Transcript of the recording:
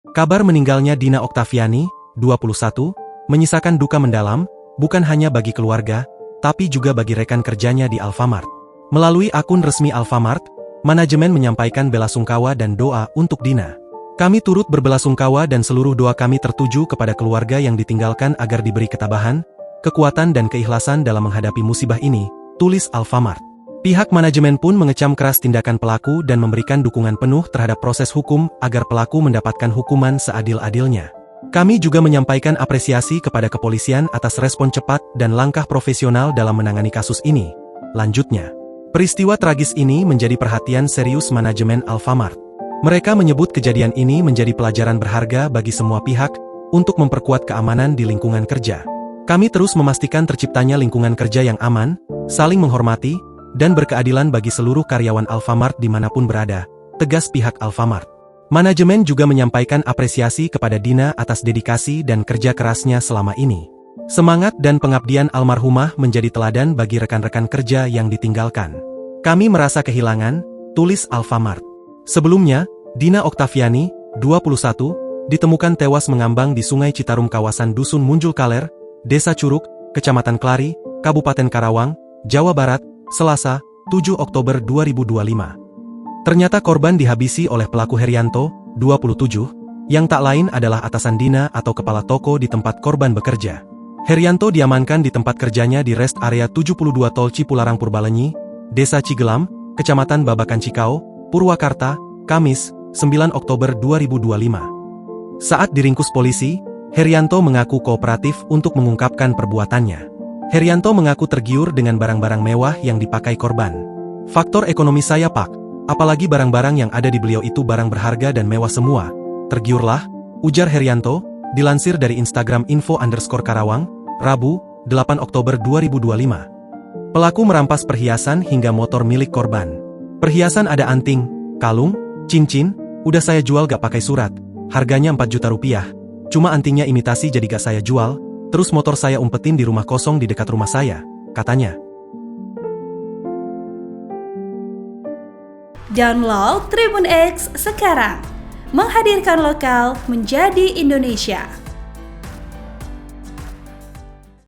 Kabar meninggalnya Dina Oktaviani, 21, menyisakan duka mendalam, bukan hanya bagi keluarga, tapi juga bagi rekan kerjanya di Alfamart. Melalui akun resmi Alfamart, manajemen menyampaikan belasungkawa dan doa untuk Dina. Kami turut berbelasungkawa dan seluruh doa kami tertuju kepada keluarga yang ditinggalkan agar diberi ketabahan, kekuatan dan keikhlasan dalam menghadapi musibah ini, tulis Alfamart. Pihak manajemen pun mengecam keras tindakan pelaku dan memberikan dukungan penuh terhadap proses hukum agar pelaku mendapatkan hukuman seadil-adilnya. Kami juga menyampaikan apresiasi kepada kepolisian atas respon cepat dan langkah profesional dalam menangani kasus ini. Lanjutnya, peristiwa tragis ini menjadi perhatian serius manajemen Alfamart. Mereka menyebut kejadian ini menjadi pelajaran berharga bagi semua pihak untuk memperkuat keamanan di lingkungan kerja. Kami terus memastikan terciptanya lingkungan kerja yang aman, saling menghormati, dan berkeadilan bagi seluruh karyawan Alfamart dimanapun berada, tegas pihak Alfamart. Manajemen juga menyampaikan apresiasi kepada Dina atas dedikasi dan kerja kerasnya selama ini. Semangat dan pengabdian almarhumah menjadi teladan bagi rekan-rekan kerja yang ditinggalkan. Kami merasa kehilangan, tulis Alfamart. Sebelumnya, Dina Oktaviani, 21, ditemukan tewas mengambang di Sungai Citarum kawasan Dusun Munjul Kaler, Desa Curug, Kecamatan Klari, Kabupaten Karawang, Jawa Barat, Selasa, 7 Oktober 2025. Ternyata korban dihabisi oleh pelaku Herianto, 27, yang tak lain adalah atasan Dina atau kepala toko di tempat korban bekerja. Herianto diamankan di tempat kerjanya di rest area 72 Tol Cipularang Purbalenyi, Desa Cigelam, Kecamatan Babakan Cikau, Purwakarta, Kamis, 9 Oktober 2025. Saat diringkus polisi, Herianto mengaku kooperatif untuk mengungkapkan perbuatannya. Herianto mengaku tergiur dengan barang-barang mewah yang dipakai korban. Faktor ekonomi saya pak, apalagi barang-barang yang ada di beliau itu barang berharga dan mewah semua. Tergiurlah, ujar Herianto, dilansir dari Instagram info_Karawang, Rabu, 8 Oktober 2025. Pelaku merampas perhiasan hingga motor milik korban. Perhiasan ada anting, kalung, cincin, udah saya jual gak pakai surat, harganya 4 juta rupiah. Cuma antingnya imitasi jadi gak saya jual, terus motor saya umpetin di rumah kosong di dekat rumah saya, katanya. Download Tribun X sekarang, menghadirkan lokal menjadi Indonesia.